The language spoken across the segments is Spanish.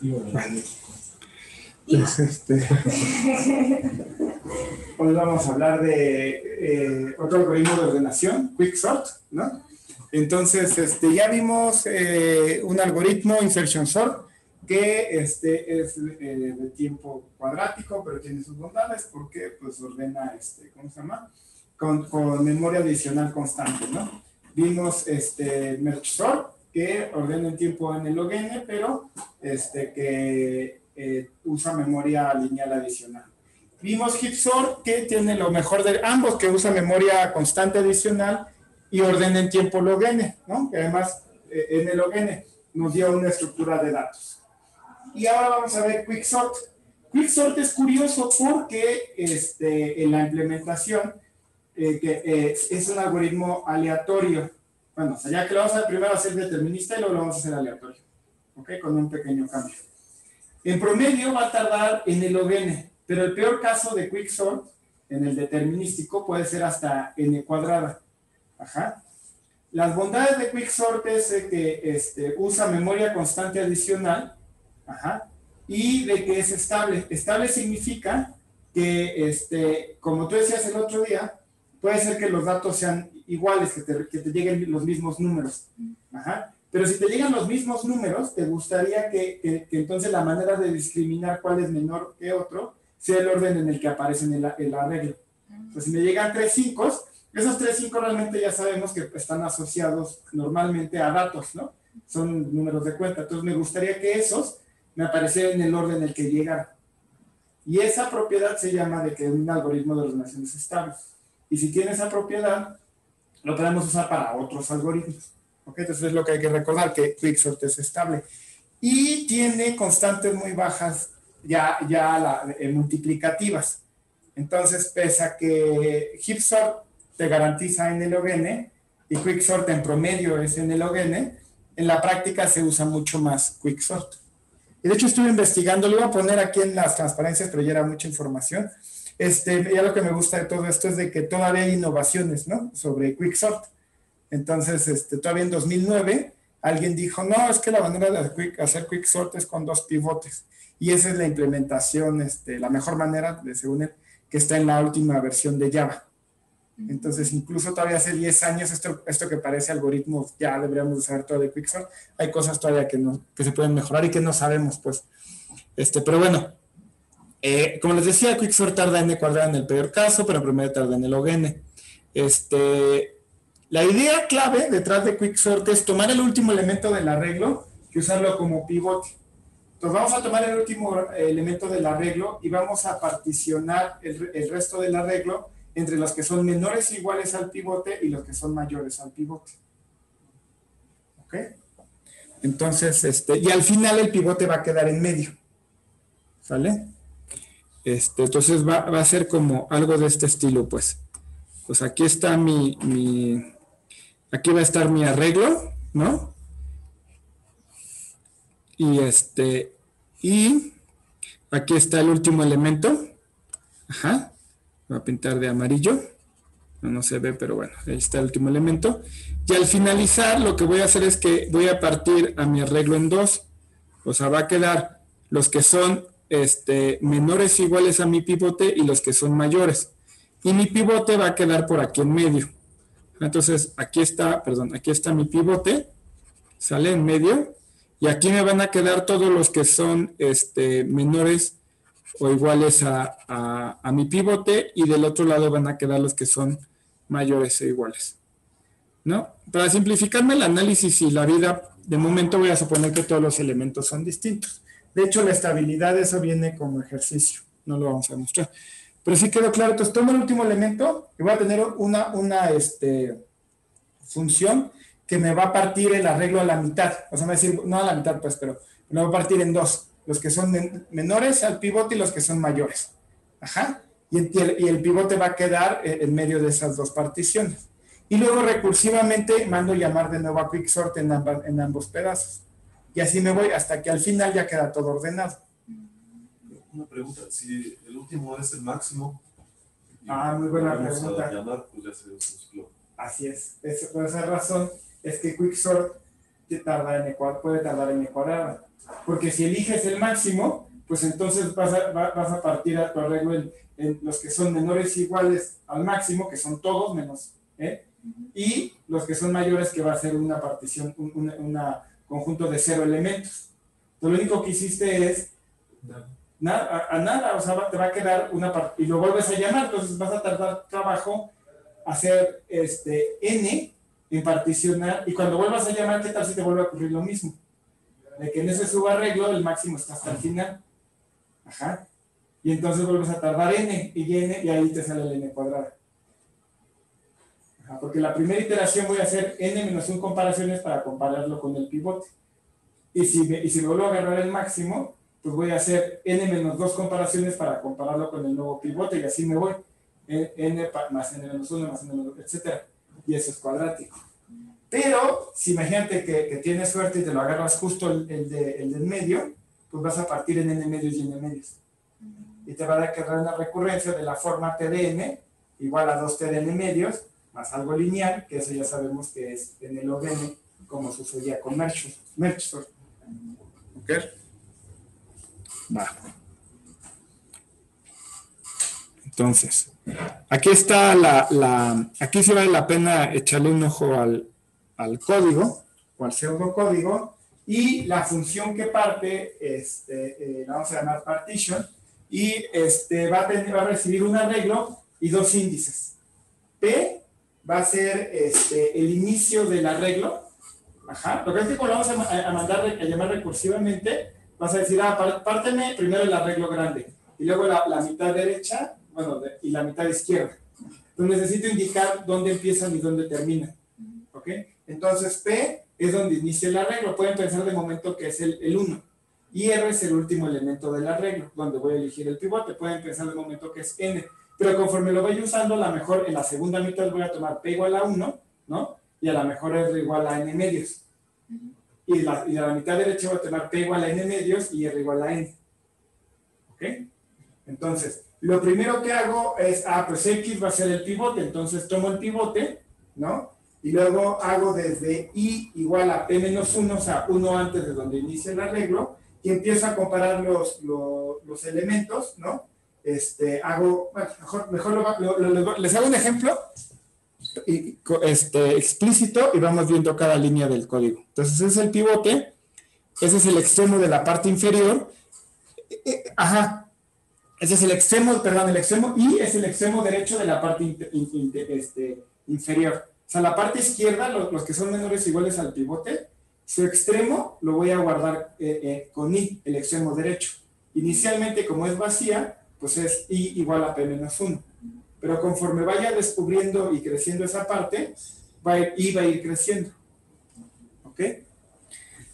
Vale. Pues hoy vamos a hablar de otro algoritmo de ordenación, Quicksort, ¿no? Entonces, ya vimos un algoritmo Insertion Sort que es de tiempo cuadrático, pero tiene sus bondades porque pues ordena, ¿cómo se llama? Con memoria adicional constante, ¿no? Vimos Merge Sort, que ordena en tiempo n log n, pero que usa memoria lineal adicional. Vimos Heap Sort, que tiene lo mejor de ambos, que usa memoria constante adicional y ordena en tiempo log n, ¿no? Que además n log n nos dio una estructura de datos. Y ahora vamos a ver Quicksort. Quicksort es curioso porque en la implementación es un algoritmo aleatorio. Bueno, o sea, ya que lo vamos a ver, primero hacer determinista y luego lo vamos a hacer aleatorio, ¿ok? Con un pequeño cambio. En promedio va a tardar n log n, pero el peor caso de Quicksort en el determinístico puede ser hasta n cuadrada. Ajá. Las bondades de Quicksort es que usa memoria constante adicional, ajá, y de que es estable. Estable significa que, como tú decías el otro día, puede ser que los datos sean iguales, que te lleguen los mismos números. Ajá. Pero si te llegan los mismos números, te gustaría que entonces la manera de discriminar cuál es menor que otro sea el orden en el que aparecen en la regla. Entonces, si me llegan 3 5, esos 3 5 realmente ya sabemos que están asociados normalmente a datos, ¿no? Son números de cuenta. Entonces, me gustaría que esos me aparecieran en el orden en el que llegaran. Y esa propiedad se llama de que un algoritmo de ordenación es estable. Y si tiene esa propiedad, lo podemos usar para otros algoritmos. ¿Okay? Entonces es lo que hay que recordar, que Quicksort es estable. Y tiene constantes muy bajas multiplicativas. Entonces, pese a que Heap Sort te garantiza n log n y Quicksort en promedio es n log n, en la práctica se usa mucho más Quicksort. Y de hecho estuve investigando, lo iba a poner aquí en las transparencias, pero ya era mucha información. Ya lo que me gusta de todo esto es de que todavía hay innovaciones, ¿no? Sobre Quicksort. Entonces, todavía en 2009, alguien dijo, no, es que la manera de hacer Quicksort es con 2 pivotes. Y esa es la implementación, la mejor manera, según él, que está en la última versión de Java. Entonces, incluso todavía hace 10 años, esto que parece algoritmos, ya deberíamos saber todo de Quicksort. Hay cosas todavía que se pueden mejorar y que no sabemos, pues. Pero bueno, como les decía, Quicksort tarda n cuadrada en el peor caso, pero en promedio tarda n log n. La idea clave detrás de Quicksort es tomar el último elemento del arreglo y usarlo como pivote. Entonces vamos a tomar el último elemento del arreglo y vamos a particionar el resto del arreglo entre los que son menores o iguales al pivote y los que son mayores al pivote. ¿Ok? Entonces, y al final el pivote va a quedar en medio. ¿Sale? Entonces va a ser como algo de este estilo, pues. Pues aquí está aquí va a estar mi arreglo, ¿no? Y y aquí está el último elemento. Ajá. Voy a pintar de amarillo. No se ve, pero bueno, ahí está el último elemento. Y al finalizar, lo que voy a hacer es que voy a partir a mi arreglo en 2. O sea, va a quedar los que son menores o iguales a mi pivote y los que son mayores. Y mi pivote va a quedar por aquí en medio. Entonces, aquí está mi pivote, sale en medio, y aquí me van a quedar todos los que son menores o iguales a mi pivote, y del otro lado van a quedar los que son mayores o iguales, ¿no? Para simplificarme el análisis y la vida, de momento voy a suponer que todos los elementos son distintos. De hecho, la estabilidad, eso viene como ejercicio, no lo vamos a mostrar. Pero sí quedó claro. Entonces tomo el último elemento y voy a tener una función que me va a partir el arreglo a la mitad. O sea, me va a decir, no a la mitad, pues, pero me va a partir en 2. Los que son menores al pivote y los que son mayores. Ajá. Y el pivote va a quedar en medio de esas 2 particiones. Y luego recursivamente mando llamar de nuevo a Quicksort en ambos pedazos. Y así me voy hasta que al final ya queda todo ordenado. Una pregunta, si el último es el máximo. Muy buena pregunta. Llamar, pues ya se cicló. Así es. Por esa razón es que Quicksort puede tardar n cuadrada. Porque si eliges el máximo, pues entonces vas a partir a tu arreglo en los que son menores o iguales al máximo, que son todos menos, y los que son mayores, que va a ser una partición, un conjunto de 0 elementos. Entonces, lo único que hiciste es nada, o sea, te va a quedar una parte, y lo vuelves a llamar, entonces vas a tardar trabajo hacer n en particionar, y cuando vuelvas a llamar, ¿qué tal si te vuelve a ocurrir lo mismo? De que en ese subarreglo el máximo está hasta el final. Ajá. Y entonces vuelves a tardar n, y ahí te sale el n cuadrada. Ajá, porque la primera iteración voy a hacer n-1 comparaciones para compararlo con el pivote. Y si vuelvo a agarrar el máximo, pues voy a hacer n-2 comparaciones para compararlo con el nuevo pivote, y así me voy. N más n-1 más n-2, etc. Y eso es cuadrático. Pero, si imagínate que tienes suerte y te lo agarras justo el del medio, pues vas a partir en n medios y n medios. Y te va a quedar una recurrencia de la forma t de n igual a 2t de n medios, más algo lineal, que eso ya sabemos que es n log n, como sucedía con Merchsor. ¿Ok? Va. Entonces, aquí está aquí sí vale la pena echarle un ojo al código, o al pseudocódigo, y la función que parte, la vamos a llamar partition, y va a recibir un arreglo y dos índices. P va a ser el inicio del arreglo. Ajá. Lo que es que cuando vamos a llamar recursivamente, vas a decir, párteme primero el arreglo grande, y luego la mitad derecha, bueno, y la mitad izquierda. Entonces necesito indicar dónde empiezan y dónde terminan. ¿Ok? Entonces P es donde inicia el arreglo. Pueden pensar de momento que es el 1. Y R es el último elemento del arreglo, donde voy a elegir el pivote. Pueden pensar de momento que es N. Pero conforme lo vaya usando, a lo mejor en la segunda mitad voy a tomar P igual a 1, ¿no? Y a lo mejor R igual a N medios. Y a la mitad derecha voy a tomar P igual a N medios y R igual a N. ¿Ok? Entonces, lo primero que hago es, pues X va a ser el pivote. Entonces tomo el pivote, ¿no? Y luego hago desde I igual a P menos 1, o sea, 1 antes de donde inicia el arreglo, y empiezo a comparar los elementos, ¿no? Hago, bueno, mejor les hago un ejemplo explícito, y vamos viendo cada línea del código. Entonces, ese es el pivote, ese es el extremo de la parte inferior, ese es el extremo, perdón, el extremo, y es el extremo derecho de la parte inferior. O sea, la parte izquierda, los que son menores o iguales al pivote, su extremo lo voy a guardar con I, el extremo derecho. Inicialmente, como es vacía, pues es I igual a P menos 1. Pero conforme vaya descubriendo y creciendo esa parte, I va a ir creciendo. ¿Ok?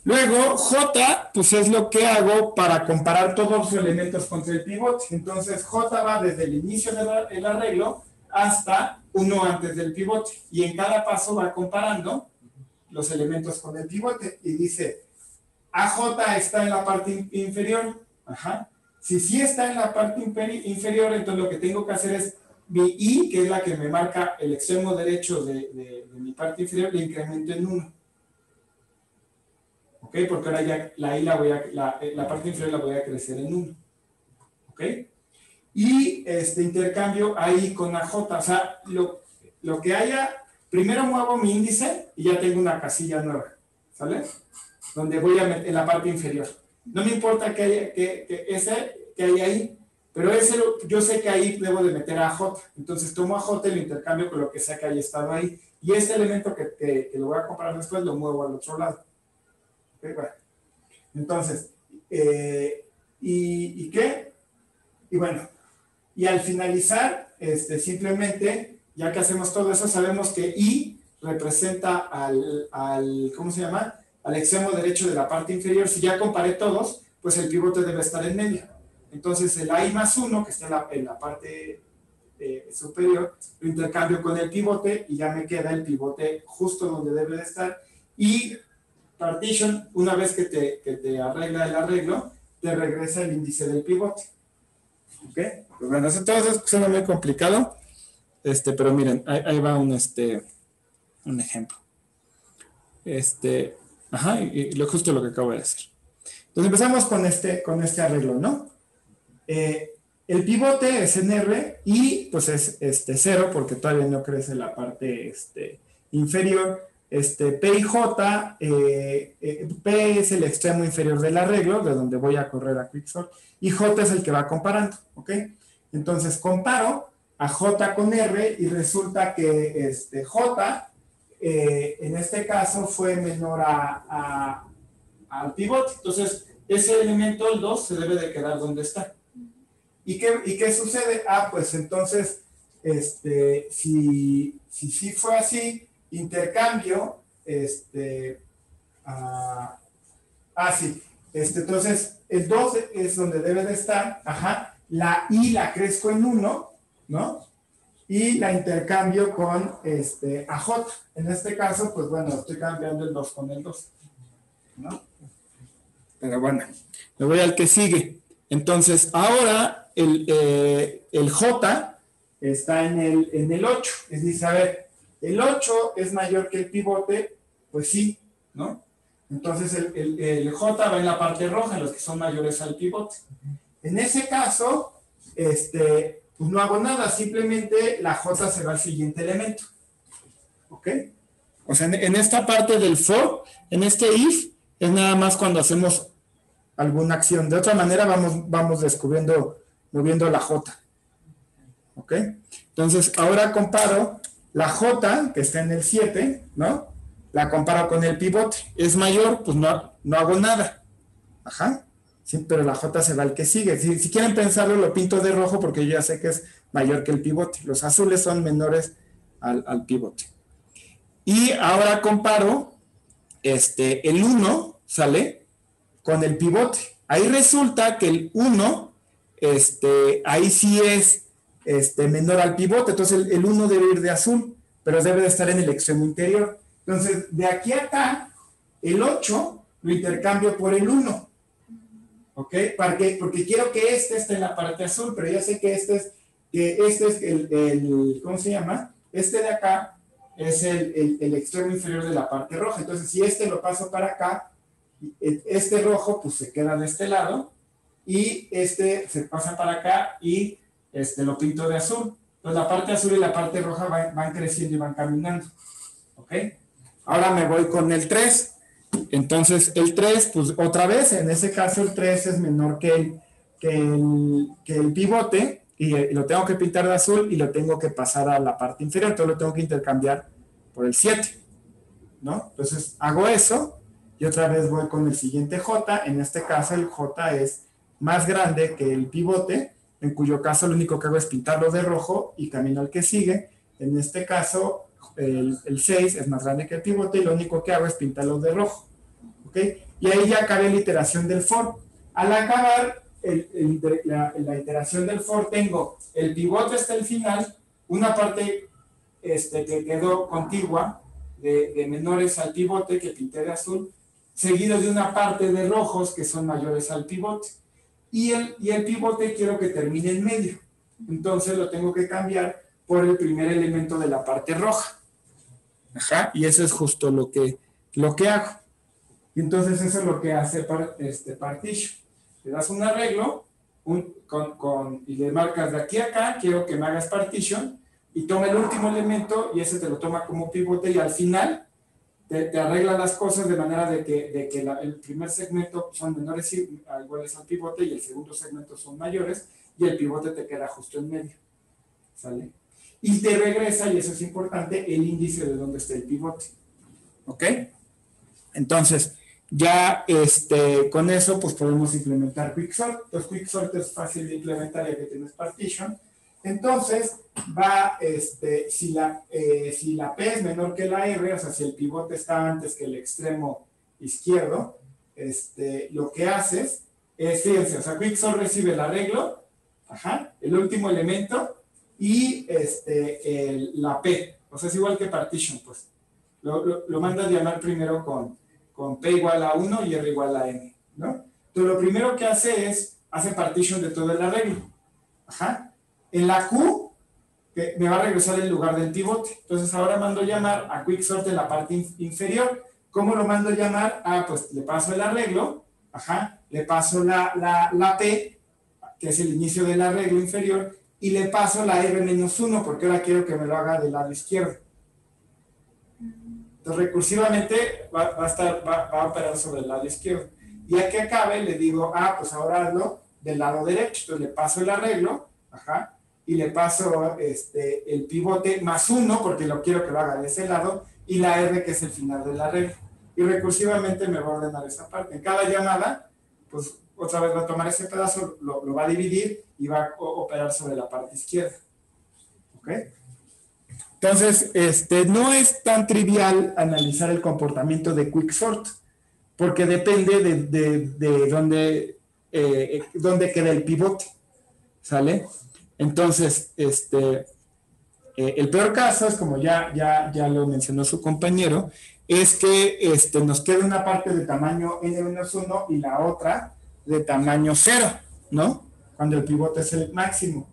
Luego, J, pues es lo que hago para comparar todos los elementos contra el pivote. Entonces, J va desde el inicio del arreglo hasta 1 antes del pivote. Y en cada paso va comparando los elementos con el pivote. Y dice, AJ está en la parte inferior. Ajá. Si sí está en la parte inferior, entonces lo que tengo que hacer es mi I, que es la que me marca el extremo derecho de mi parte inferior, le incremento en 1. ¿Ok? Porque ahora ya la I la parte inferior la voy a crecer en 1. ¿Ok? Y intercambio ahí con AJ. O sea, lo que haya, primero muevo mi índice y ya tengo una casilla nueva. ¿Sale? Donde voy a meter en la parte inferior. No me importa que haya ahí, pero yo sé que ahí debo de meter a AJ. Entonces tomo AJ y lo intercambio con lo que sea que haya estado ahí. Y este elemento que lo voy a comparar después lo muevo al otro lado. ¿Okay? Bueno. Entonces, ¿y qué? Y bueno, y al finalizar, simplemente, ya que hacemos todo eso, sabemos que I representa al ¿cómo se llama? Al extremo derecho de la parte inferior. Si ya comparé todos, pues el pivote debe estar en medio. Entonces el I más 1, que está en la parte superior, lo intercambio con el pivote y ya me queda el pivote justo donde debe de estar. Y partition, una vez que te arregla el arreglo, te regresa el índice del pivote. ¿Ok? Pues bueno, todo eso suena muy complicado, pero miren, ahí va un ejemplo. Ajá, justo lo que acabo de hacer. Entonces empezamos con este arreglo, ¿no? El pivote es en R y pues es 0 porque todavía no crece la parte inferior. P y J, P es el extremo inferior del arreglo, de donde voy a correr a Quicksort, y J es el que va comparando, ¿ok? Entonces comparo a J con R y resulta que J, en este caso, fue menor al pivote. Entonces, ese elemento, el 2, se debe de quedar donde está. ¿Y qué sucede? Pues entonces, si sí fue así, intercambio, sí. Entonces, el 2 es donde debe de estar, ajá, la I la crezco en 1, ¿no? Y la intercambio con AJ. En este caso, pues bueno, estoy cambiando el 2 con el 2, ¿no? Pero bueno, me voy al que sigue. Entonces, ahora el J está en el 8. Es decir, a ver, el 8 es mayor que el pivote, pues sí, ¿no? Entonces el J va en la parte roja, en los que son mayores al pivote. En ese caso, pues no hago nada, simplemente la J se va al siguiente elemento. ¿Ok? O sea, en esta parte del for, en este if, es nada más cuando hacemos alguna acción. De otra manera vamos descubriendo, moviendo la J. ¿Ok? Entonces, ahora comparo la J, que está en el 7, ¿no? La comparo con el pivote. ¿Es mayor? Pues no hago nada. Ajá. Sí, pero la J se va al que sigue. Si quieren pensarlo, lo pinto de rojo porque yo ya sé que es mayor que el pivote. Los azules son menores al pivote. Y ahora comparo el 1, ¿sale? Con el pivote. Ahí resulta que el 1, ahí sí es menor al pivote. Entonces el 1 debe ir de azul, pero debe de estar en el extremo interior. Entonces, de aquí a acá, el 8 lo intercambio por el 1. ¿Ok? Porque quiero que esté en la parte azul, pero ya sé que este es el ¿cómo se llama? De acá es el extremo inferior de la parte roja. Entonces, si lo paso para acá, rojo pues se queda de este lado y se pasa para acá y lo pinto de azul. Entonces, la parte azul y la parte roja van creciendo y van caminando. ¿Ok? Ahora me voy con el 3. Entonces, el 3, pues otra vez, en ese caso el 3 es menor que el pivote y lo tengo que pintar de azul y lo tengo que pasar a la parte inferior, entonces lo tengo que intercambiar por el 7, ¿no? Entonces, hago eso y otra vez voy con el siguiente J. En este caso, el J es más grande que el pivote, en cuyo caso lo único que hago es pintarlo de rojo y camino al que sigue. En este caso, el 6 es más grande que el pivote y lo único que hago es pintarlo de rojo. ¿Ok? Y ahí ya acabé la iteración del for. Al acabar la iteración del for, tengo el pivote hasta el final, una parte que quedó contigua de menores al pivote que pinté de azul, seguido de una parte de rojos que son mayores al pivote. Y el pivote quiero que termine en medio. Entonces lo tengo que cambiar por el primer elemento de la parte roja. Ajá, y eso es justo lo que hago. Y entonces eso es lo que hace partition. Le das un arreglo y le marcas de aquí a acá, quiero que me hagas partition, y toma el último elemento y ese te lo toma como pivote y al final te arregla las cosas de manera de que el primer segmento son menores iguales al pivote y el segundo segmento son mayores y el pivote te queda justo en medio. ¿Sale? Y te regresa, y eso es importante, el índice de donde está el pivote. ¿Ok? Entonces, ya con eso pues podemos implementar Quicksort. Entonces, Quicksort es fácil de implementar ya que tienes partition. Entonces, si la P es menor que la R, o sea, si el pivote está antes que el extremo izquierdo, lo que haces es, fíjense, o sea, Quicksort recibe el arreglo, ajá, el último elemento, y la P, o sea, es igual que partition, pues. Lo manda a llamar primero con P igual a 1 y R igual a N, ¿no? Entonces, lo primero que hace partition de todo el arreglo. Ajá. En la Q, me va a regresar el lugar del pivote. Entonces, ahora mando llamar a Quicksort en la parte inferior. ¿Cómo lo mando a llamar? Ah, pues le paso el arreglo, ajá, le paso la P, que es el inicio del arreglo inferior, y le paso la R-1, porque ahora quiero que me lo haga del lado izquierdo. Entonces, recursivamente va a operar sobre el lado izquierdo. Y a que acabe, le digo, ah, pues ahora hazlo del lado derecho. Entonces, le paso el arreglo, ajá, y le paso el pivote más 1, porque lo quiero que lo haga de ese lado, y la R, que es el final del arreglo. Y recursivamente me va a ordenar esa parte. En cada llamada, pues otra vez va a tomar ese pedazo, lo va a dividir y va a operar sobre la parte izquierda. ¿Ok? Entonces, no es tan trivial analizar el comportamiento de quicksort, porque depende de dónde queda el pivote, ¿sale? Entonces, el peor caso es, como ya lo mencionó su compañero, es que nos queda una parte de tamaño n-1 y la otra de tamaño 0, ¿no? Cuando el pivote es el máximo.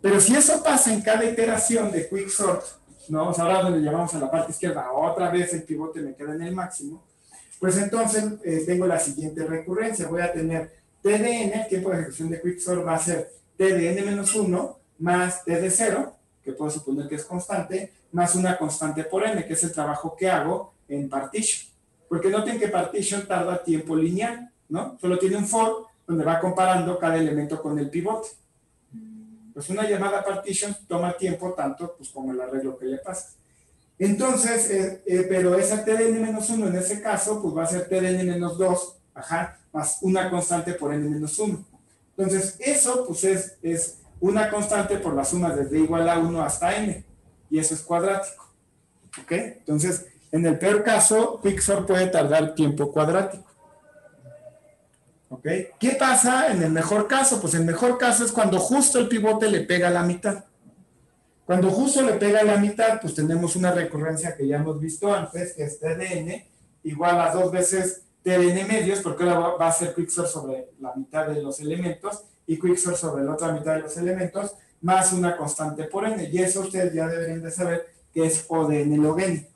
Pero si eso pasa en cada iteración de quicksort, ¿no? O sea, ahora donde llevamos a la parte izquierda, otra vez el pivote me queda en el máximo, pues entonces tengo la siguiente recurrencia. Voy a tener TDN, el tiempo de ejecución de quicksort va a ser TDN-1 más TD0, que puedo suponer que es constante, más una constante por n, que es el trabajo que hago en partition. Porque noten que partition tarda tiempo lineal, ¿no? Solo tiene un for donde va comparando cada elemento con el pivote. Pues una llamada partition toma tiempo tanto pues, como el arreglo que le pasa. Entonces, pero esa TDN-1 en ese caso, pues va a ser TDN-2, ajá, más una constante por n-1. Entonces, eso pues es una constante por la suma desde igual a 1 hasta n, y eso es cuadrático. ¿Ok? Entonces, en el peor caso, quicksort puede tardar tiempo cuadrático. ¿Ok? ¿Qué pasa en el mejor caso? Pues el mejor caso es cuando justo el pivote le pega a la mitad. Cuando justo le pega a la mitad, pues tenemos una recurrencia que ya hemos visto antes, que es TDN, igual a 2 veces TDN medios, porque ahora va a ser quicksort sobre la mitad de los elementos, y quicksort sobre la otra mitad de los elementos, más una constante por n, y eso ustedes ya deberían de saber que es O de n log n.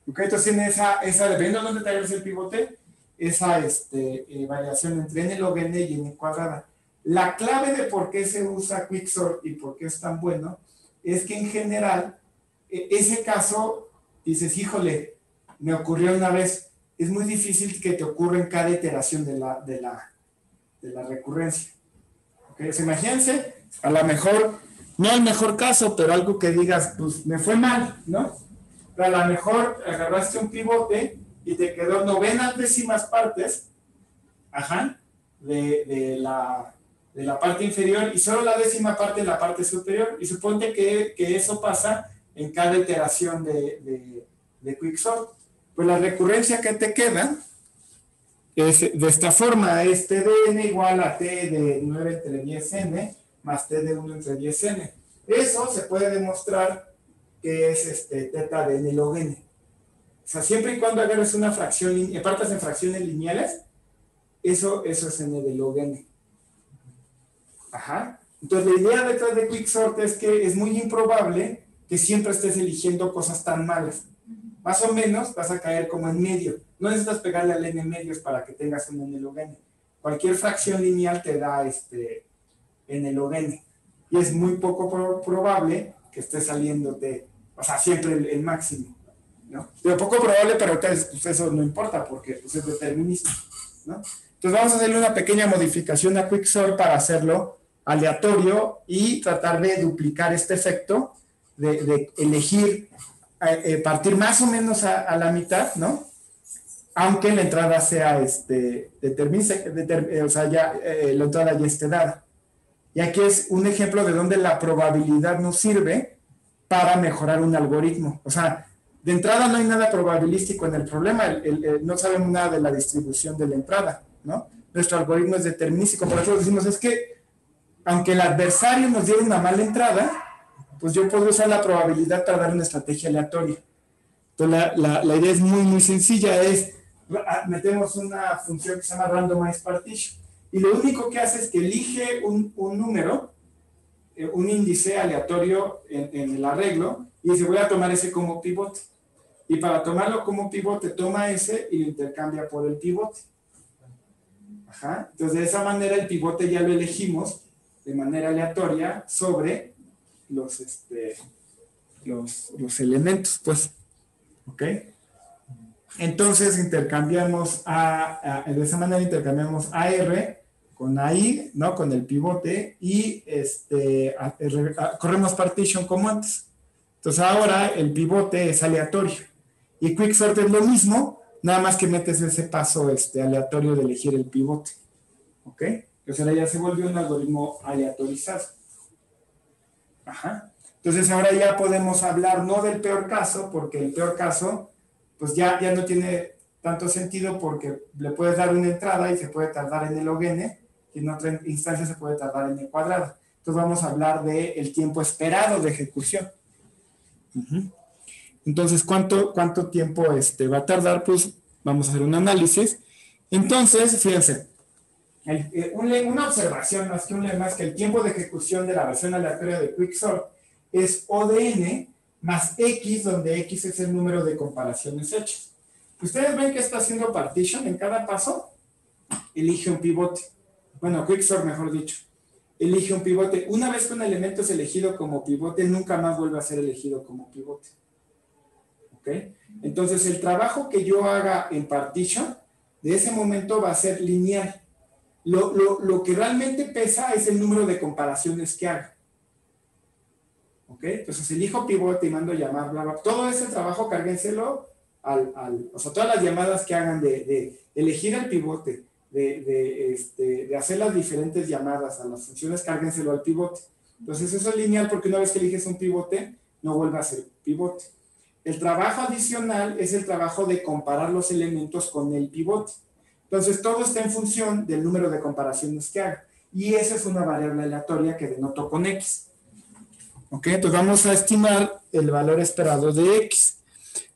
¿Ok? Entonces tiene esa dependiendo de dónde traigas el pivote, esa variación entre n log n y n cuadrada. La clave de por qué se usa quicksort y por qué es tan bueno es que en general, ese caso, dices, híjole, me ocurrió una vez, es muy difícil que te ocurra en cada iteración de la recurrencia. ¿Okay? Pues imagínense, a lo mejor, no el mejor caso, pero algo que digas, pues me fue mal, ¿no? Pero a lo mejor agarraste un pivote y te quedó 90 partes, ajá, de la parte inferior y solo la 10ª parte de la parte superior. Y suponte que eso pasa en cada iteración de quicksort. Pues la recurrencia que te queda es de esta forma: es TDN igual a T de 9 entre 10n más T de 1 entre 10n. Eso se puede demostrar que es teta de n log n. O sea, siempre y cuando agarres una fracción, partas en fracciones lineales, eso es n de log n. Ajá. Entonces, la idea detrás de quicksort es que es muy improbable que siempre estés eligiendo cosas tan malas. Más o menos vas a caer como en medio. No necesitas pegarle al n medios para que tengas un n log n. Cualquier fracción lineal te da n log n. Y es muy poco probable que esté saliéndote, o sea, siempre el máximo, ¿no? Pero poco probable, pero pues eso no importa porque pues, es determinístico, ¿no? Entonces vamos a hacerle una pequeña modificación a quicksort para hacerlo aleatorio y tratar de duplicar este efecto de elegir, partir más o menos a la mitad, ¿no? Aunque la entrada sea o sea, ya, la entrada ya esté dada. Y aquí es un ejemplo de donde la probabilidad nos sirve para mejorar un algoritmo. O sea, de entrada no hay nada probabilístico en el problema, no sabemos nada de la distribución de la entrada, ¿no? Nuestro algoritmo es determinístico, por eso decimos, es que aunque el adversario nos diera una mala entrada, pues yo puedo usar la probabilidad para dar una estrategia aleatoria. Entonces la idea es muy, muy sencilla, metemos una función que se llama randomized partition, y lo único que hace es que elige un número, un índice aleatorio en el arreglo, y dice, voy a tomar ese como pivote. Y para tomarlo como pivote, toma ese y lo intercambia por el pivote. Ajá. Entonces, de esa manera el pivote ya lo elegimos de manera aleatoria sobre los elementos, pues. ¿Ok? Entonces, intercambiamos de esa manera intercambiamos AR con AI, ¿no? Con el pivote y corremos partition como antes. Entonces, ahora el pivote es aleatorio. Y quicksort es lo mismo, nada más que metes ese paso aleatorio de elegir el pivote. ¿Ok? Entonces ahora ya se volvió un algoritmo aleatorizado. Ajá. Entonces ahora ya podemos hablar no del peor caso, porque el peor caso, pues ya no tiene tanto sentido porque le puedes dar una entrada y se puede tardar en el log n, y en otra instancia se puede tardar en el cuadrado. Entonces vamos a hablar del tiempo esperado de ejecución. Uh-huh. Entonces, ¿cuánto tiempo va a tardar? Pues vamos a hacer un análisis. Entonces, fíjense, una observación más que un lema es que el tiempo de ejecución de la versión aleatoria de Quicksort es O de n más x, donde x es el número de comparaciones hechas. Ustedes ven que está haciendo partition en cada paso, elige un pivote. Bueno, Quicksort, mejor dicho. Elige un pivote. Una vez que un elemento es elegido como pivote, nunca más vuelve a ser elegido como pivote. ¿Ok? Entonces, el trabajo que yo haga en partition, de ese momento va a ser lineal. Lo que realmente pesa es el número de comparaciones que haga. ¿Ok? Entonces, elijo pivote y mando llamar, bla, bla. Todo ese trabajo, cárguenselo o sea, todas las llamadas que hagan de elegir el pivote, de hacer las diferentes llamadas a las funciones, cárguenselo al pivote. Entonces, eso es lineal porque una vez que eliges un pivote, no vuelve a ser pivote. El trabajo adicional es el trabajo de comparar los elementos con el pivote. Entonces, todo está en función del número de comparaciones que haga. Y esa es una variable aleatoria que denoto con x. ¿Ok? Entonces, vamos a estimar el valor esperado de x.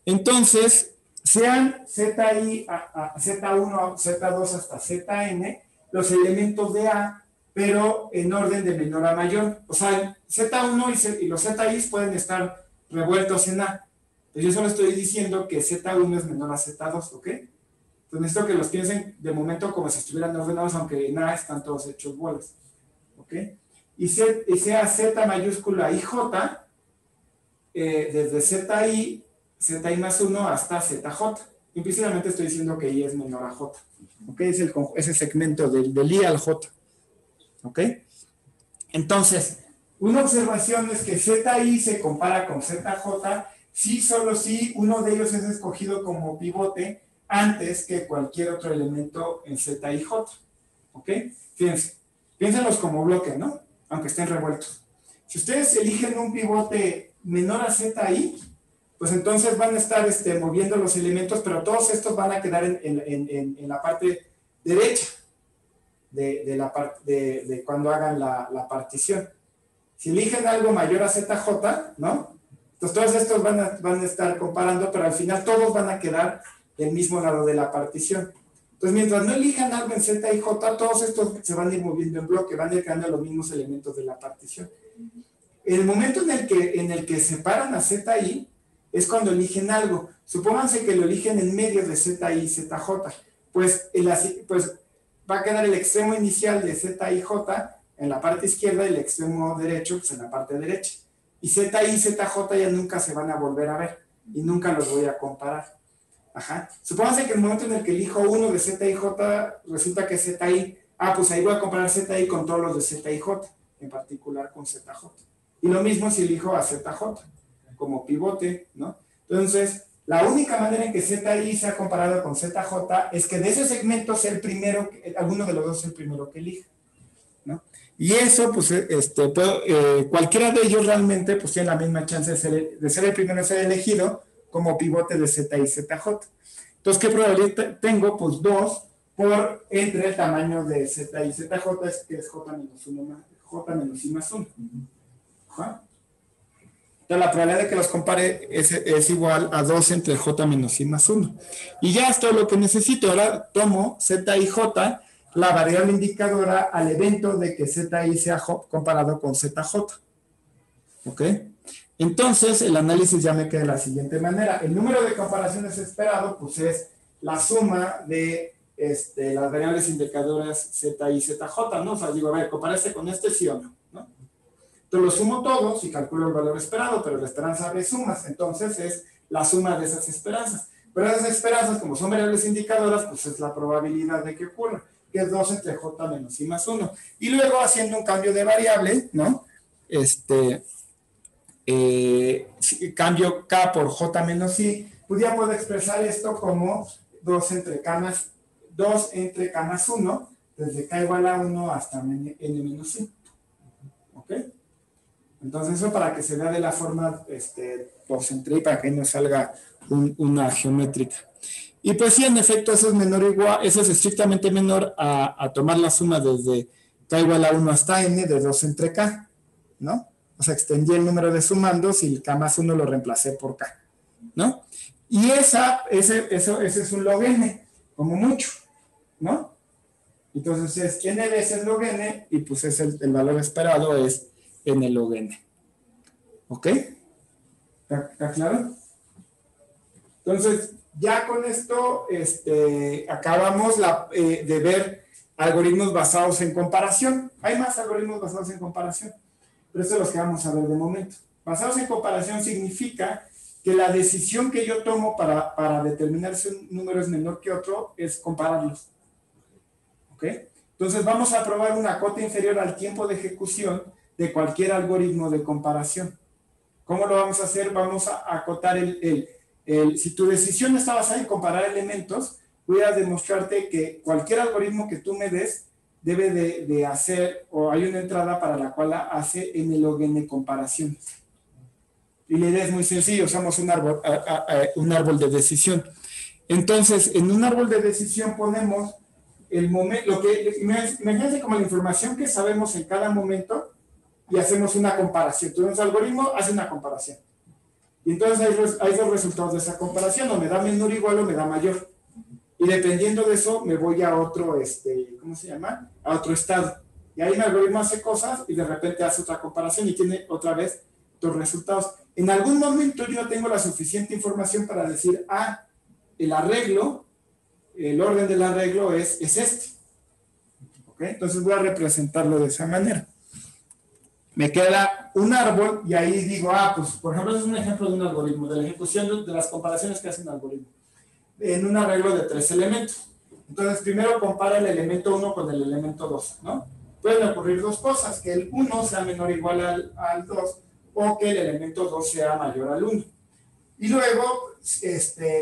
Entonces, sean Z1 a Z2 hasta Zn, los elementos de A, pero en orden de menor a mayor. O sea, Z1 y los Zi pueden estar revueltos en A. Entonces, yo solo estoy diciendo que Z1 es menor a Z2, ¿ok? Entonces necesito que los piensen de momento como si estuvieran ordenados, aunque en A están todos hechos bolas. ¿Ok? Y sea Z mayúscula y J, desde ZI más 1 hasta ZJ. Implícitamente estoy diciendo que I es menor a J. ¿Ok? Es ese segmento del I al J. ¿Ok? Entonces, una observación es que ZI se compara con ZJ si solo si uno de ellos es escogido como pivote antes que cualquier otro elemento en Z y J. ¿Ok? Fíjense, piénsenlos como bloque, ¿no? Aunque estén revueltos. Si ustedes eligen un pivote menor a ZI, pues entonces van a estar moviendo los elementos, pero todos estos van a quedar en la parte derecha de cuando hagan la partición. Si eligen algo mayor a ZJ, ¿no? Entonces todos estos van a estar comparando, pero al final todos van a quedar del mismo lado de la partición. Entonces, mientras no elijan algo en Z y J, todos estos se van a ir moviendo en bloque, van a ir quedando los mismos elementos de la partición. El momento en el que separan a ZI es cuando eligen algo. Supónganse que lo eligen en medio de ZI y ZJ. Pues va a quedar el extremo inicial de ZI y J en la parte izquierda y el extremo derecho pues, en la parte derecha. Y ZI y ZJ ya nunca se van a volver a ver y nunca los voy a comparar. Ajá. Supónganse que el momento en el que elijo uno de Z y J resulta que ZI, pues ahí voy a comparar ZI con todos los de Z y J, en particular con ZJ. Y lo mismo si elijo a ZJ como pivote, ¿no? Entonces, la única manera en que ZI sea comparado con ZJ es que de ese segmento sea el primero, alguno de los dos sea el primero que elija, ¿no? Y eso, pues, cualquiera de ellos realmente, pues, tiene la misma chance de ser el primero a ser elegido como pivote de Z y ZJ. Entonces, ¿qué probabilidad tengo? Pues 2 entre el tamaño de Z y ZJ, que es J menos I más 1. ¿Ja? Entonces, la probabilidad de que los compare es igual a 2 entre J menos I más 1. Y ya es todo lo que necesito. Ahora tomo Z y J, la variable indicadora al evento de que ZI sea comparado con ZJ. ¿Ok? Entonces, el análisis ya me queda de la siguiente manera. El número de comparaciones esperado, pues es la suma de las variables indicadoras Z y ZJ, ¿no? O sea, digo, a ver, comparaste con este sí o no, ¿no? Entonces lo sumo todos y calculo el valor esperado, pero la esperanza abre sumas, entonces es la suma de esas esperanzas. Pero esas esperanzas, como son variables indicadoras, pues es la probabilidad de que ocurra, que es 2 entre J menos I más 1. Y luego haciendo un cambio de variable, ¿no? Cambio K por J menos I, pues ya puedo expresar esto como 2 entre K más 1, desde K igual a 1 hasta N menos I. ¿Ok? Entonces eso para que se vea de la forma 2 entre I, para que no salga una geométrica. Y pues sí, en efecto, eso es menor o igual, eso es estrictamente menor a tomar la suma desde K igual a 1 hasta N de 2 entre K, ¿no? O sea, extendí el número de sumandos y el K más 1 lo reemplacé por K, ¿no? Y ese es un log N, como mucho, ¿no? Entonces es N veces log N y pues es el valor esperado es N log N. ¿Ok? ¿Está claro? Entonces, ya con esto acabamos de ver algoritmos basados en comparación. Hay más algoritmos basados en comparación, pero estos son los que vamos a ver de momento. Basados en comparación significa que la decisión que yo tomo para determinar si un número es menor que otro es compararlos. ¿Ok? Entonces vamos a probar una cota inferior al tiempo de ejecución de cualquier algoritmo de comparación. ¿Cómo lo vamos a hacer? Vamos a acotar si tu decisión está basada en comparar elementos, voy a demostrarte que cualquier algoritmo que tú me des debe de hacer, o hay una entrada para la cual hace N log N comparaciones. Y la idea es muy sencilla, usamos un árbol de decisión. Entonces, en un árbol de decisión ponemos el momento, imagínense como la información que sabemos en cada momento y hacemos una comparación. Entonces, el algoritmo hace una comparación. Y entonces hay dos resultados de esa comparación, o me da menor igual o me da mayor. Y dependiendo de eso, me voy a otro, ¿cómo se llama? A otro estado. Y ahí el algoritmo hace cosas y de repente hace otra comparación y tiene otra vez dos resultados. En algún momento yo tengo la suficiente información para decir, el arreglo, el orden del arreglo es este. ¿Ok? Entonces voy a representarlo de esa manera. Me queda un árbol y ahí digo, pues por ejemplo, es un ejemplo de un algoritmo, de la ejecución de las comparaciones que hace un algoritmo. En un arreglo de 3 elementos. Entonces, primero compara el elemento 1 con el elemento 2, ¿no? Pueden ocurrir dos cosas, que el 1 sea menor o igual al 2, o que el elemento 2 sea mayor al 1. Y luego,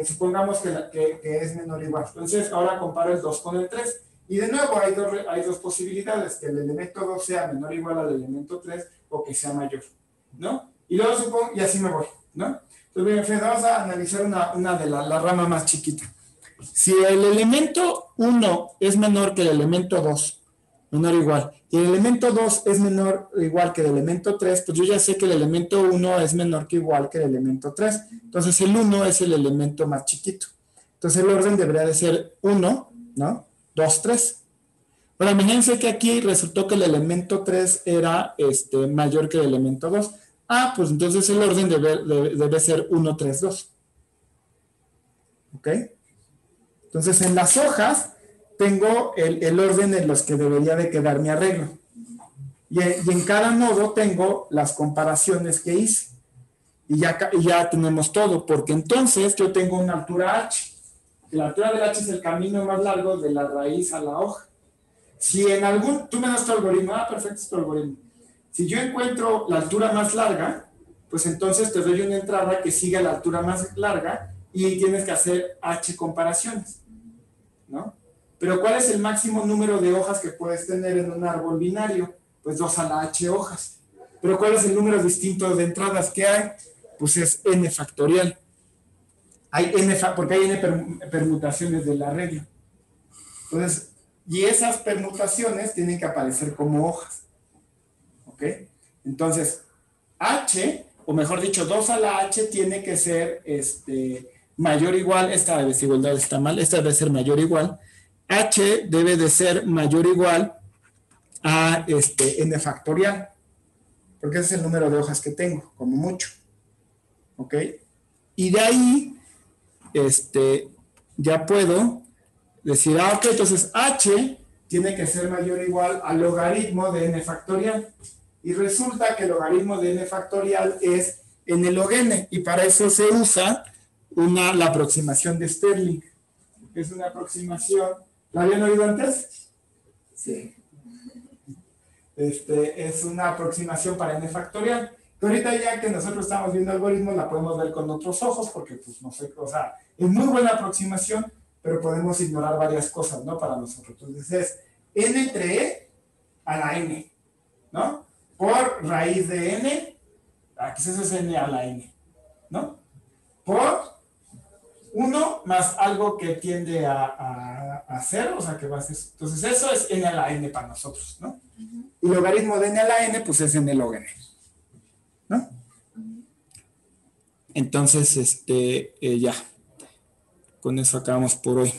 supongamos que es menor o igual. Entonces, ahora comparo el 2 con el 3. Y de nuevo, hay dos posibilidades, que el elemento 2 sea menor o igual al elemento 3, o que sea mayor, ¿no? Y luego supongo, y así me voy, ¿no? Entonces, vamos a analizar una de la rama más chiquita. Si el elemento 1 es menor que el elemento 2, menor o igual, y el elemento 2 es menor o igual que el elemento 3, pues yo ya sé que el elemento 1 es menor que igual que el elemento 3. Entonces, el 1 es el elemento más chiquito. Entonces, el orden debería de ser 1, ¿no? 2, 3. Bueno, imagínense que aquí resultó que el elemento 3 era mayor que el elemento 2. Pues entonces el orden debe ser 1, 3, 2. ¿Ok? Entonces en las hojas tengo el orden en los que debería de quedar mi arreglo. Y en cada nodo tengo las comparaciones que hice. Y ya tenemos todo, porque entonces yo tengo una altura h. La altura del h es el camino más largo de la raíz a la hoja. Si tú me das tu algoritmo, perfecto, es tu algoritmo. Si yo encuentro la altura más larga, pues entonces te doy una entrada que siga la altura más larga y tienes que hacer h comparaciones, ¿no? Pero ¿cuál es el máximo número de hojas que puedes tener en un árbol binario? Pues 2 a la h hojas. Pero ¿cuál es el número distinto de entradas que hay? Pues es n factorial. Porque hay n permutaciones del arreglo. Entonces, y esas permutaciones tienen que aparecer como hojas. ¿Ok? Entonces, h, o mejor dicho, 2 a la h tiene que ser mayor o igual, esta desigualdad está mal, esta debe ser mayor o igual, h debe de ser mayor o igual a n factorial, porque ese es el número de hojas que tengo, como mucho. ¿ok? Y de ahí, ya puedo decir, ok, entonces h tiene que ser mayor o igual al logaritmo de n factorial. Y resulta que el logaritmo de n factorial es n log n, y para eso se usa la aproximación de Stirling. Es una aproximación, ¿la habían oído antes? Sí. Es una aproximación para n factorial. Pero ahorita ya que nosotros estamos viendo algoritmos, la podemos ver con otros ojos, porque pues no sé, o sea, es muy buena aproximación, pero podemos ignorar varias cosas, ¿no? Para nosotros. Entonces es n entre e a la n, ¿no? Por raíz de n, aquí eso es n a la n, ¿no? Por 1 más algo que tiende a 0, o sea que va a ser, entonces eso es n a la n para nosotros, ¿no? Y logaritmo de n a la n, pues es n log n, ¿no? Entonces, ya, con eso acabamos por hoy.